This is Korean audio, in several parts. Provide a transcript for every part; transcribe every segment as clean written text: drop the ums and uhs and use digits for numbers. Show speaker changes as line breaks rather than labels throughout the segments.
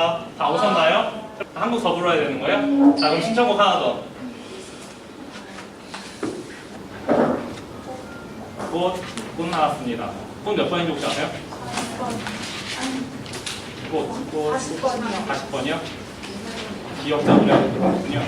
반갑습니다. 다 오셨나요? 한 곡 더 불러야 되는 거예요? 자, 그럼 신청곡 하나 더. 꽃 나왔습니다. 꽃 몇 번인지 혹시 아세요? 꽃
40번이요.
40번이요? 기억장을 해야 되거든요.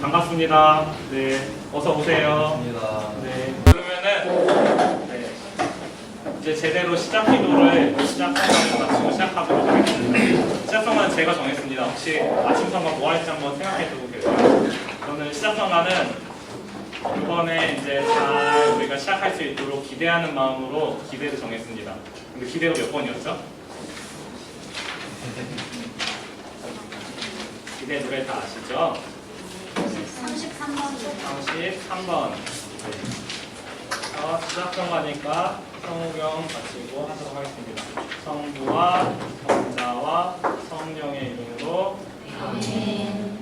반갑습니다. 네, 어서 오세요. 네, 그러면은 이제 제대로 시작 기도를 마치고 시작하도록 하겠습니다. 시작 성가는 제가 정했습니다. 혹시 아침 성가 뭐 할지 한번 생각해두고 계세요? 저는 시작 성가는 이번에 이제 잘 우리가 시작할 수 있도록 기대하는 마음으로 기대를 정했습니다. 근데 기대가 몇 번이었죠? 기대 노래 다 아시죠? 33번. 시작 성가니까 성우경 마치고 하도록 하겠습니다. 성부와 성자와 성령의 이름으로 아멘.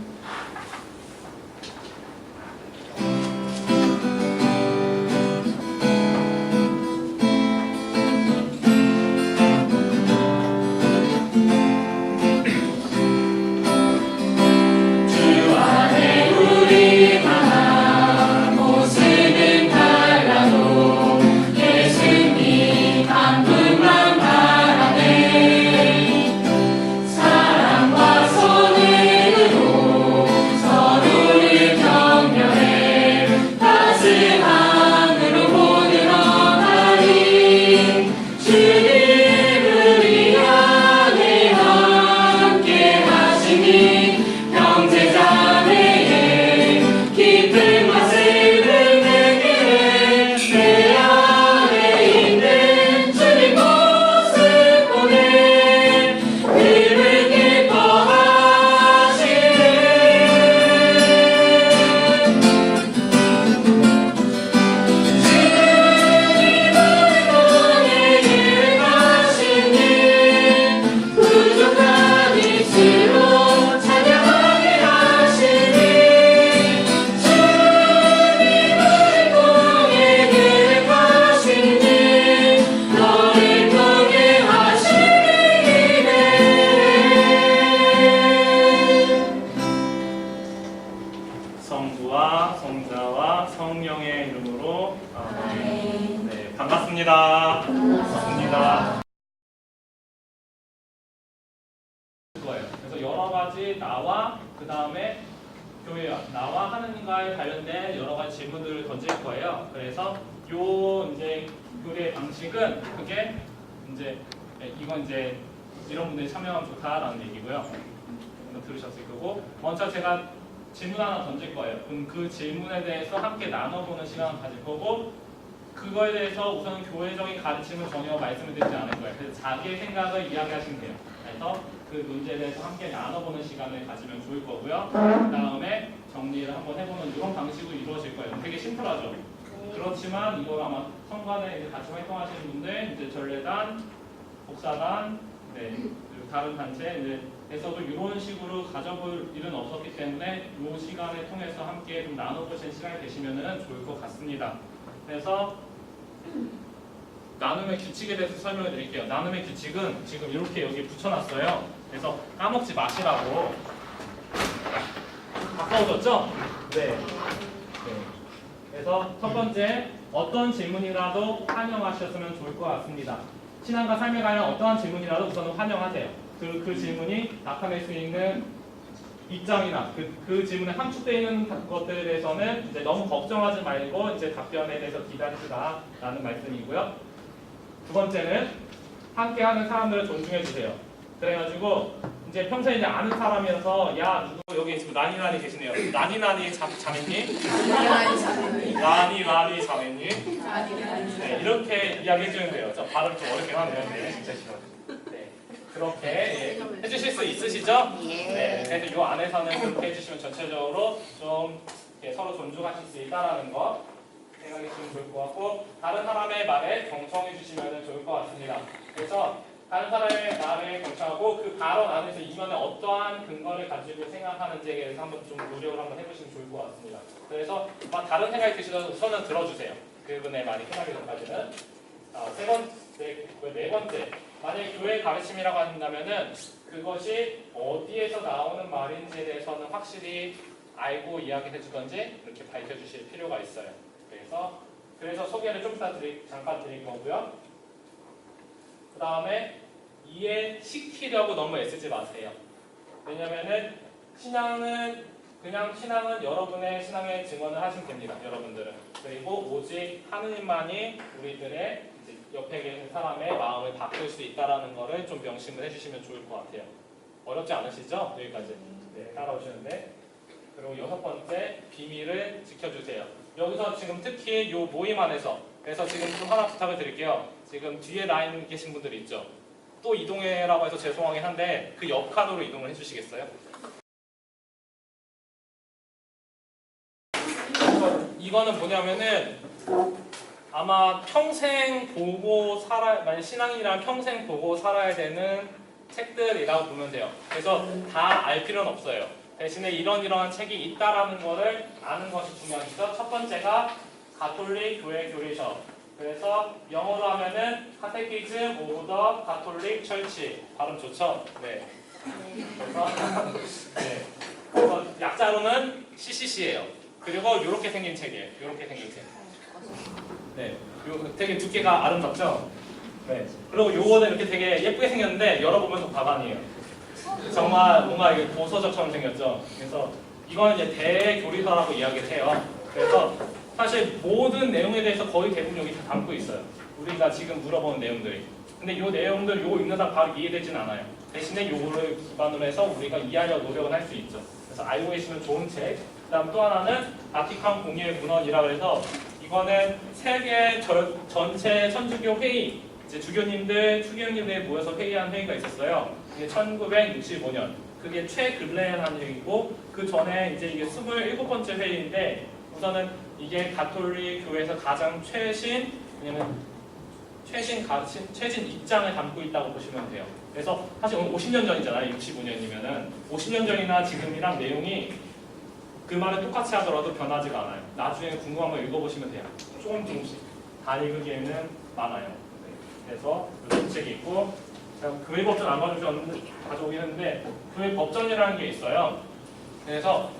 성부와 성자와 성령의 이름으로 아멘. 네, 반갑습니다. 반갑습니다. 그래서 여러 가지 나와 그 다음에 교회 나와 하느님과의 관련된 여러 가지 질문들을 던질 거예요. 그래서 요 이제 교리의 방식은 그게 이제 이건 이제 이런 분들이 참여하면 좋다라는 얘기고요. 들으셨을 거고, 먼저 제가 질문 하나 던질 거예요. 그럼 그 질문에 대해서 함께 나눠보는 시간을 가질 거고, 그거에 대해서 우선 교회적인 가르침을 전혀 말씀을 드리지 않을 거예요. 그래서 자기의 생각을 이야기하시면 돼요. 그래서 그 문제에 대해서 함께 나눠보는 시간을 가지면 좋을 거고요. 그 다음에 정리를 한번 해보는 이런 방식으로 이루어질 거예요. 되게 심플하죠? 그렇지만 이걸 아마 성관에 이제 같이 활동하시는 분들, 이제 전례단, 복사단, 네, 그리고 다른 단체에서도 이런 식으로 가져볼 일은 없었기 때문에 이 시간을 통해서 함께 좀 나눠보시는 시간이 되시면 좋을 것 같습니다. 그래서 나눔의 규칙에 대해서 설명을 드릴게요. 나눔의 규칙은 지금 이렇게 여기 붙여놨어요. 그래서 까먹지 마시라고. 가까워졌죠? 네. 그래서 첫 번째, 어떤 질문이라도 환영하셨으면 좋을 것 같습니다. 신앙과 삶에 관한 어떠한 질문이라도 우선은 환영하세요. 그 질문이 나타낼 수 있는 입장이나 그 질문에 함축되어 있는 것들에 대해서는 이제 너무 걱정하지 말고 이제 답변에 대해서 기다리시라라는 말씀이고요. 두 번째는 함께하는 사람들을 존중해 주세요. 그래가지고 이제 평소에 이제 아는 사람이어서 야 누구 여기 지금 나니나니 계시네요. 나니나니 자매님, 나니 자매님, 네, 이렇게 이야기해 주면 돼요. 저 발음 좀 어렵긴 하네요. 네, 진짜 싫어. 네, 그렇게 해주실 수 있으시죠? 네, 그래서 이 안에서는 그렇게 해주시면 전체적으로 좀 서로 존중하실 수 있다라는 거 생각해 주시면 좋을 것 같고, 다른 사람의 말에 경청해 주시면 좋을 것 같습니다. 그래서 다른 사람의 말에 경청하고 그 발언 안에서 이면에 어떠한 근거를 가지고 생각하는지에 대해서 한번 좀 노력을 한번 해보시면 좋을 것 같습니다. 그래서 다른 생각이 드시더라도 우선은 들어주세요. 그분의 말이 끝나기 전까지는. 네 번째, 만약에 교회 가르침이라고 한다면은 그것이 어디에서 나오는 말인지에 대해서는 확실히 알고 이야기해 주던지 이렇게 밝혀 주실 필요가 있어요. 그래서 소개를 좀 이따 잠깐 드릴 거고요. 그 다음에 이해시키려고 너무 애쓰지 마세요. 왜냐면은 신앙은 여러분의 신앙의 증언을 하시면 됩니다. 여러분들은. 그리고 오직 하느님만이 우리들의 이제 옆에 계신 사람의 마음을 바꿀 수 있다라는 거를 좀 명심을 해주시면 좋을 것 같아요. 어렵지 않으시죠? 여기까지. 네, 따라오시는데. 그리고 여섯 번째, 비밀을 지켜주세요. 여기서 지금 특히 이 모임 안에서, 그래서 지금 좀 하나 부탁을 드릴게요. 지금 뒤에 라인 계신 분들이 있죠. 또 이동해라고 해서 죄송하긴 한데 그 옆 칸으로 이동을 해주시겠어요? 이거는 뭐냐면은 아마 평생 보고 만약 신앙이란 평생 보고 살아야 되는 책들이라고 보면 돼요. 그래서 다 알 필요는 없어요. 대신에 이러한 책이 있다라는 거를 아는 것이 중요하죠. 첫 번째가 가톨릭 교회 교리서. 그래서 영어로 하면은 카테키즘 오브 더 가톨릭 철치. 발음 좋죠? 네. 그래서 약자로는 CCC예요. 그리고 이렇게 생긴 책이에요. 이렇게 생긴 책. 네. 되게 두께가 아름답죠? 네. 그리고 요거는 이렇게 되게 예쁘게 생겼는데 열어보면 좀 가방이에요. 정말 뭔가 이게 도서적처럼 생겼죠. 그래서 이거는 이제 대교리서라고 이야기를 해요. 그래서 사실 모든 내용에 대해서 거의 대부분 여기 다 담고 있어요. 우리가 지금 물어보는 내용들이. 근데 이 내용들 요거 읽는 사람 바로 이해되진 않아요. 대신에 요거를 기반으로 해서 우리가 이해하려고 노력은 할 수 있죠. 그래서 알고 계시면 좋은 책. 그다음 또 하나는 바티칸 공의회 문헌이라고 해서 이거는 세계 전체 천주교 회의, 이제 주교님들, 추기경님들이 모여서 회의한 회의가 있었어요. 이게 1965년. 그게 최근래에 한 얘기고, 그 전에 이제 이게 27번째 회의인데, 우선은 이게 가톨릭 교회에서 가장 최신 입장을 담고 있다고 보시면 돼요. 그래서 사실 오늘 50년 전이잖아요. 65년이면은 50년 전이나 지금이랑 내용이 그 말을 똑같이 하더라도 변하지가 않아요. 나중에 궁금한 거 읽어보시면 돼요. 조금씩 다 읽기에는 많아요. 네. 그래서 이런 책이 있고, 교회 법전 안 가져오긴 했는데 교회 법전이라는 게 있어요. 그래서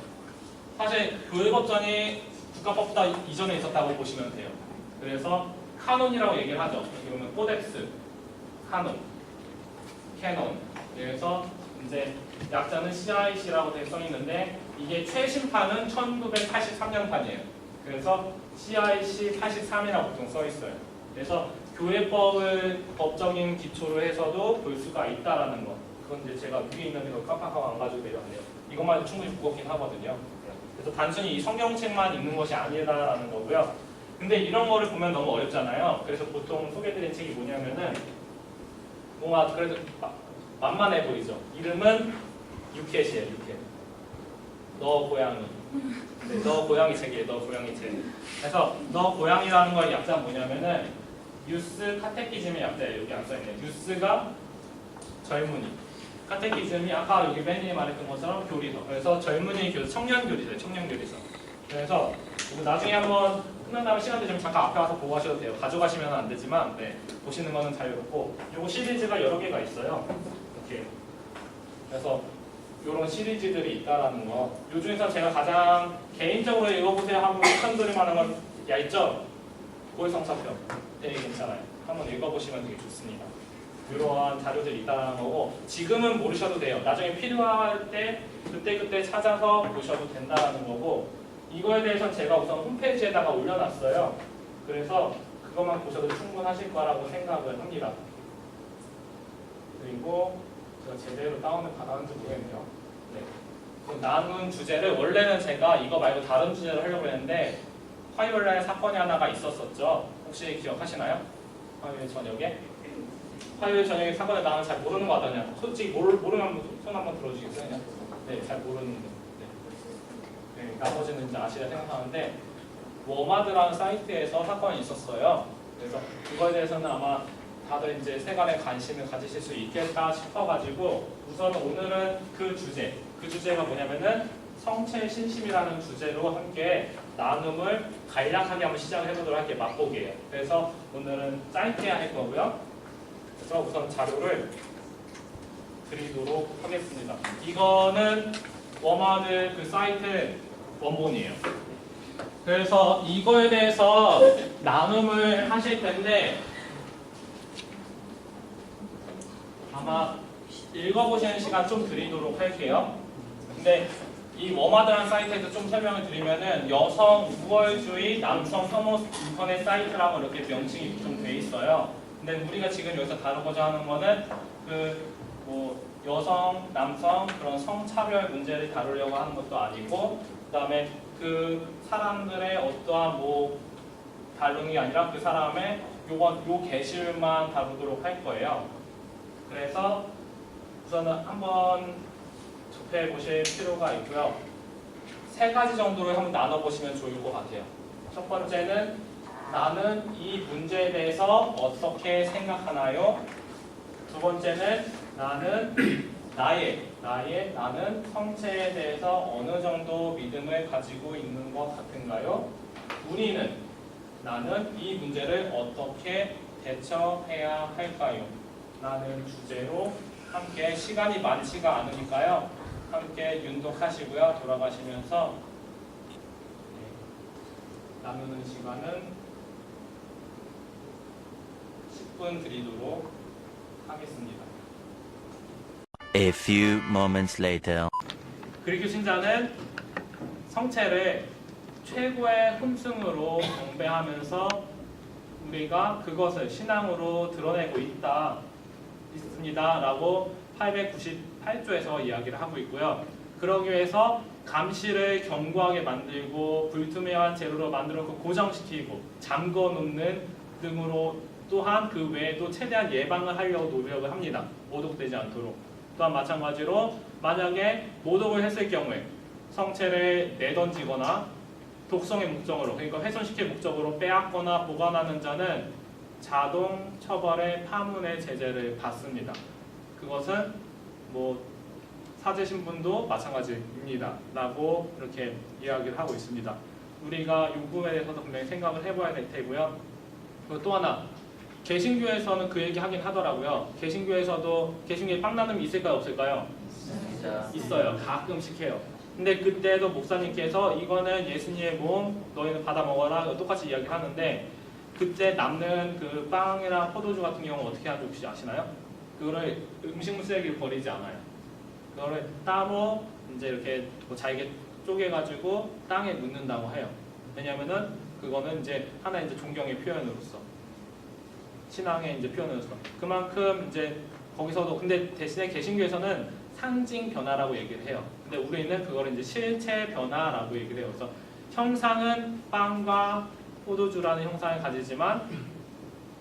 사실 교회 법전이 국가법보다 이전에 있었다고 보시면 돼요. 그래서 카논이라고 얘기를 하죠. 이거는 코덱스, 카논, 캐논. 그래서 이제 약자는 CIC라고 되어 써 있는데 이게 최신판은 1983년판이에요. 그래서 CIC 83이라고 보통 써 있어요. 그래서 교회법을 법적인 기초로 해서도 볼 수가 있다라는 거. 그건 이제 제가 위에 있는 거 깜빡하고 안 가지고 내려왔네요. 이것만 해도 충분히 무겁긴 하거든요. 그래서 단순히 이 성경책만 읽는 것이 아니다라는 거고요. 근데 이런 거를 보면 너무 어렵잖아요. 그래서 보통 소개드린 책이 뭐냐면은 뭔가 그래도 만만해 보이죠. 이름은 유켓이에요. 유켓. 너 고양이. 네, 너 고양이 책이에요. 너 고양이 책. 그래서 너 고양이라는 거의 약자는 뭐냐면은 유스 카테키즘의 약자예요. 여기 안 써있네요. 유스가 젊은이. 카테키즘이 아까 여기 맨 위에 말했던 것처럼 교리서. 그래서 젊은이 교리서, 청년 교리서, 청년 교리서. 그래서 나중에 한번 끝난 다음에 시간 되시면 잠깐 앞에 와서 보고 하셔도 돼요. 가져가시면 안 되지만 네, 보시는 거는 자유롭고 요거 시리즈가 여러 개가 있어요. 이렇게. 그래서 이런 시리즈들이 있다라는 거. 요 중에서 제가 가장 개인적으로 읽어보세요 하고 추천드릴 만한 건 있죠? 고해성사편. 되게 괜찮아요. 한번 읽어보시면 되게 좋습니다. 이러한 자료들이 있다는 거고 지금은 모르셔도 돼요. 나중에 필요할 때 그때 찾아서 보셔도 된다는 거고 이거에 대해서는 제가 우선 홈페이지에다가 올려놨어요. 그래서 그것만 보셔도 충분하실 거라고 생각을 합니다. 그리고 제가 제대로 다운을 받았는지 모르겠네요. 네. 나눈 주제를 원래는 제가 이거 말고 다른 주제를 하려고 했는데 화요일날 사건이 하나가 있었었죠. 혹시 기억하시나요? 화요일 저녁에? 화요일 저녁에 사건에 나는 잘 모르는 거 같다냐? 솔직히 모르면 손 한번 들어주시겠어요? 그냥? 네, 잘 모르는데. 네, 나머지는 이제 아시라 생각하는데 워마드라는 사이트에서 사건이 있었어요. 그래서 그거에 대해서는 아마 다들 이제 세간의 관심을 가지실 수 있겠다 싶어가지고 우선 오늘은 그 주제가 뭐냐면은 성체 신심이라는 주제로 함께 나눔을 간략하게 한번 시작을 해보도록 할게요. 맛보기예요. 그래서 오늘은 짧게 할 거고요. 그래서 우선 자료를 드리도록 하겠습니다. 이거는 워마드 그 사이트 원본이에요. 그래서 이거에 대해서 나눔을 하실 텐데 아마 읽어보시는 시간 좀 드리도록 할게요. 근데 이 워마드라는 사이트에서 좀 설명을 드리면은 여성 우월주의 남성 혐오 인터넷 사이트라고 이렇게 명칭이 좀 돼 있어요. 근데 우리가 지금 여기서 다루고자 하는 거는 그 뭐 여성, 남성 그런 성차별 문제를 다루려고 하는 것도 아니고 그다음에 그 사람들의 어떠한 뭐 다rum이 아니라 그 사람의 요 게시물만 다루도록 할 거예요. 그래서 우선은 한번 접해 보실 필요가 있고요. 세 가지 정도로 한번 나눠보시면 좋을 것 같아요. 첫 번째는 나는 이 문제에 대해서 어떻게 생각하나요? 두 번째는 나는 나는 성체에 대해서 어느 정도 믿음을 가지고 있는 것 같은가요? 나는 이 문제를 어떻게 대처해야 할까요? 라는 주제로 함께 시간이 많지가 않으니까요. 함께 윤독하시고요. 돌아가시면서 나누는 시간은 10분 드리도록 하겠습니다.
A few moments later.
그리고 신자는 성체를 최고의 흠승으로 경배하면서 우리가 그것을 신앙으로 드러내고 있습니다 라고 898조에서 이야기를 하고 있고요. 그러기 위해서 감시를 견고하게 만들고 불투명한 재료로 만들어 고정시키고 잠궈 놓는 등으로 또한 그 외에도 최대한 예방을 하려고 노력을 합니다. 모독되지 않도록. 또한 마찬가지로 만약에 모독을 했을 경우에 성체를 내던지거나 독성의 목적으로 그러니까 훼손시킬 목적으로 빼앗거나 보관하는 자는 자동 처벌의 파문의 제재를 받습니다. 그것은 뭐 사제 신분도 마찬가지입니다. 라고 이렇게 이야기를 하고 있습니다. 우리가 이 부분에 대해서도 분명히 생각을 해봐야 될 테고요. 그리고 또 하나 개신교에서는 그 얘기 하긴 하더라고요. 개신교에 빵나눔이 있을까요? 없을까요? 있어요. 가끔씩 해요. 근데 그때도 목사님께서 이거는 예수님의 몸 너희는 받아 먹어라 똑같이 이야기하는데 그때 남는 그 빵이나 포도주 같은 경우는 어떻게 하는지 혹시 아시나요? 그거를 음식물 쓰레기를 버리지 않아요. 그거를 따로 이제 이렇게 뭐 잘게 쪼개가지고 땅에 묻는다고 해요. 왜냐면은 그거는 이제 하나의 이제 존경의 표현으로서 신앙의 이제 표현으로서 그만큼 이제 거기서도 근데 대신에 개신교에서는 상징 변화라고 얘기를 해요. 근데 우리는 그걸 이제 실체 변화라고 얘기를 해요. 그래서 형상은 빵과 포도주라는 형상을 가지지만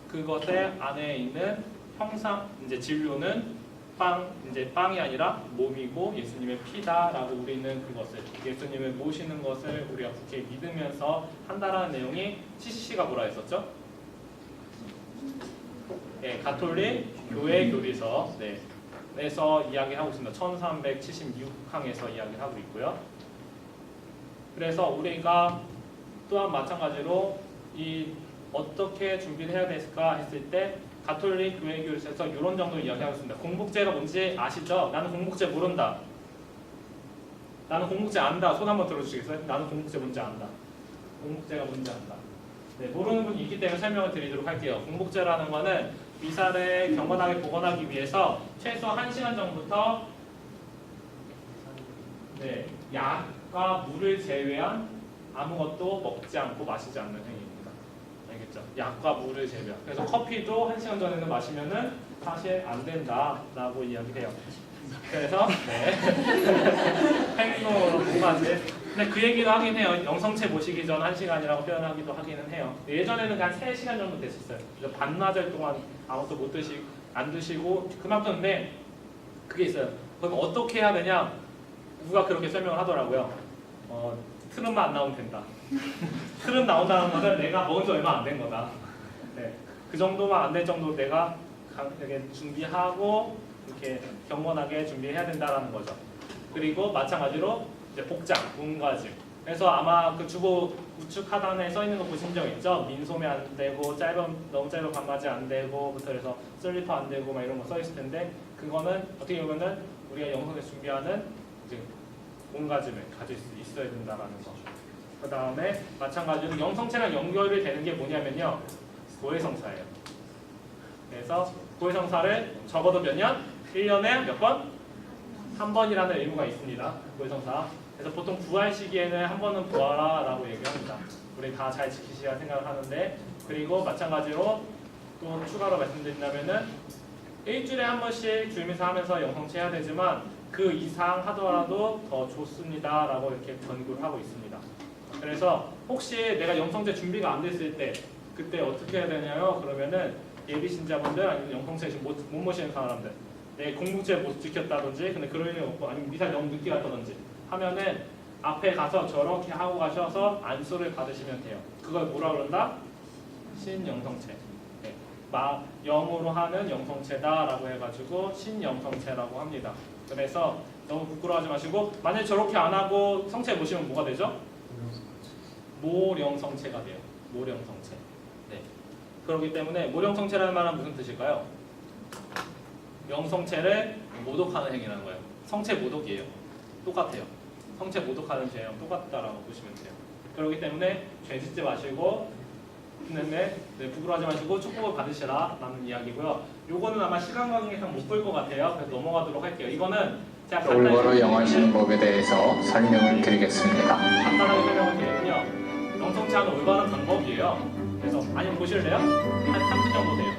그것의 안에 있는 형상, 이제 진료는 이제 빵이 아니라 몸이고 예수님의 피다라고 우리는 그것을 예수님을 모시는 것을 우리가 그렇게 믿으면서 한다라는 내용이 CCC가 뭐라 했었죠? 네, 가톨릭 교회 교리서 에서 이야기하고 있습니다. 1376항에서 이야기하고 있고요. 그래서 우리가 또한 마찬가지로 이 어떻게 준비를 해야 될까 했을 때 가톨릭 교회 교리서에서 이런 정도 이야기하고 있습니다. 공복제가 뭔지 아시죠? 나는 공복제 모른다. 나는 공복제 안다. 손 한번 들어주시겠어요? 나는 공복제 뭔지 안다. 공복제가 뭔지 안다. 네, 모르는 분이 있기 때문에 설명을 드리도록 할게요. 공복제라는 거는 미사를 경건하게 복원하기 위해서 최소 1시간 전부터 약과 물을 제외한 아무것도 먹지 않고 마시지 않는 행위입니다. 알겠죠? 약과 물을 제외한. 그래서 커피도 1시간 전에는 마시면은 사실 안 된다라고 이야기해요. 그래서 행동으로까지. 근데 그 얘기도 하긴 해요. 영성체 모시기 전 1시간이라고 표현하기도 하기는 해요. 예전에는 한 3시간 정도 됐었어요. 그래서 반나절 동안 아무것도 안 드시고 그만큼. 근데 그게 있어요. 그럼 어떻게 해야 되냐? 누가 그렇게 설명을 하더라고요. 트름만 안 나오면 된다. 트름 나온다는 것은 내가 먹은 지 얼마 안 된 거다. 네, 그 정도만 안 될 정도로 내가 이렇게 준비하고 이렇게 경건하게 준비해야 된다는 거죠. 그리고 마찬가지로 이제 복장, 몸가짐. 그래서 아마 그 주보 우측 하단에 써 있는 거 보신 적 있죠? 민소매 안 되고 너무 짧은 반바지 안 되고부터 해서 슬리퍼 안 되고 막 이런 거 써 있을 텐데 그거는 어떻게 보면은 우리가 영성에 준비하는 이제 몸가짐을 가질 수 있어야 된다라는 거. 그 다음에 마찬가지로 영성체랑 연결이 되는 게 뭐냐면요, 고해성사예요. 그래서 고해성사를 적어도 몇 년? 1년에 몇 번? 한 번이라는 의무가 있습니다. 고해성사. 그래서 보통 부활 시기에는 한 번은 부활아 라고 얘기합니다. 우리 다 잘 지키시라 생각을 하는데, 그리고 마찬가지로 또 추가로 말씀드린다면은 일주일에 한 번씩 주임에서 하면서 영성체 해야 되지만 그 이상 하더라도 더 좋습니다 라고 이렇게 권고를 하고 있습니다. 그래서 혹시 내가 영성체 준비가 안 됐을 때 그때 어떻게 해야 되냐요? 그러면은 예비 신자분들 아니면 영성체 못 모시는 사람들, 내 공복제 못 지켰다든지 근데 그럴 일이 없고 아니면 미사 너무 늦게 갔다든지 하면은 앞에 가서 저렇게 하고 가셔서 안수를 받으시면 돼요. 그걸 뭐라 그런다? 신영성체. 네. 영으로 하는 영성체다라고 해가지고 신영성체라고 합니다. 그래서 너무 부끄러워하지 마시고, 만약에 저렇게 안 하고 성체 모시면 뭐가 되죠? 모령성체가 돼요. 모령성체. 네. 그렇기 때문에 모령성체라는 말은 무슨 뜻일까요? 영성체를 모독하는 행위라는 거예요. 성체 모독이에요. 똑같아요. 성체 모독하는 죄랑 똑같다라고 보시면 돼요. 그렇기 때문에 죄 짓지 마시고, 부끄러워하지 마시고 축복을 받으시라 라는 이야기고요. 요거는 아마 시간 관계상 못 볼 것 같아요. 그래서 넘어가도록 할게요. 이거는 제가
올바로 영원신법에 대해서 설명을 드리겠습니다.
간단하게 설명을 드리면요, 영성체하는 올바른 방법이에요. 그래서 아니면 보실래요? 한 3분 정도 돼요.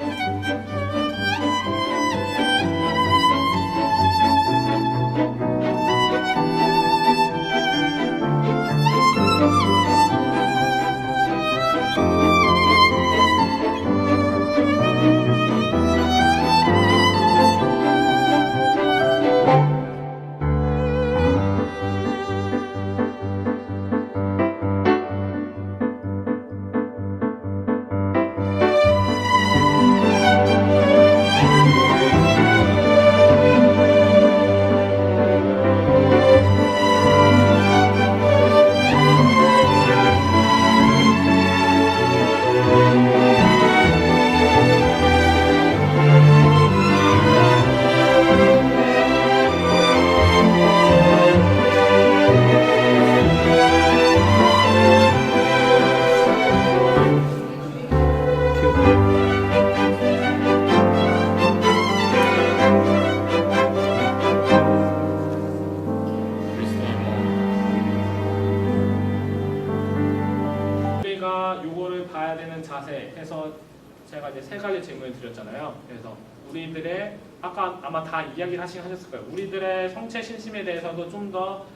자세 해서 제가 이제 3가지 질문을 드렸잖아요. 그래서 우리들의 아까 아마 다 이야기를 하셨을 거예요. 우리들의 성체 신심에 대해서도 좀 더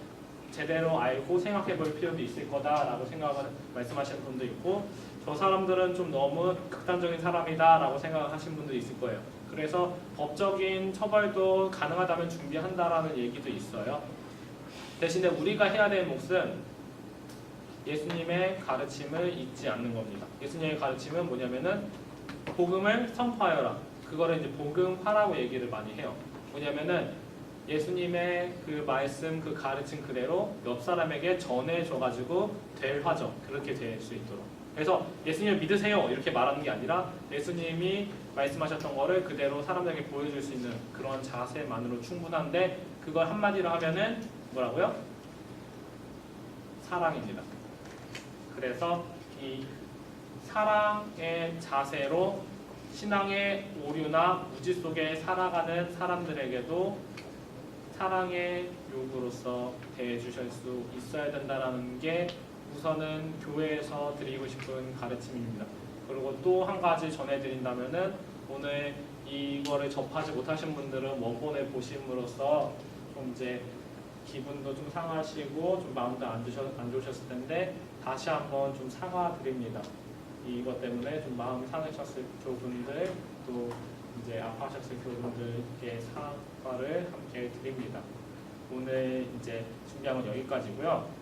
제대로 알고 생각해 볼 필요도 있을 거다라고 생각을 말씀하시는 분도 있고, 저 사람들은 좀 너무 극단적인 사람이다라고 생각하시는 분도 있을 거예요. 그래서 법적인 처벌도 가능하다면 준비한다라는 얘기도 있어요. 대신에 우리가 해야 될 몫은 예수님의 가르침을 잊지 않는 겁니다. 예수님의 가르침은 뭐냐면은 복음을 선포하여라. 그거를 이제 복음화라고 얘기를 많이 해요. 뭐냐면은 예수님의 그 말씀, 그 가르침 그대로 옆 사람에게 전해줘가지고 될 화정, 그렇게 될 수 있도록. 그래서 예수님을 믿으세요 이렇게 말하는 게 아니라 예수님이 말씀하셨던 거를 그대로 사람들에게 보여줄 수 있는 그런 자세만으로 충분한데, 그걸 한마디로 하면은 뭐라고요? 사랑입니다. 그래서 이 사랑의 자세로 신앙의 오류나 무지 속에 살아가는 사람들에게도 사랑의 요구로서 대해주실 수 있어야 된다는 게 우선은 교회에서 드리고 싶은 가르침입니다. 그리고 또 한 가지 전해드린다면은, 오늘 이거를 접하지 못하신 분들은 원본을 보심으로써 좀 이제 기분도 좀 상하시고 좀 마음도 안 좋으셨을 텐데, 다시 한번 좀 사과드립니다. 이것 때문에 좀 마음 상하셨을 교분들, 또 이제 아파하셨을 교분들께 사과를 함께 드립니다. 오늘 이제 준비한 건 여기까지고요.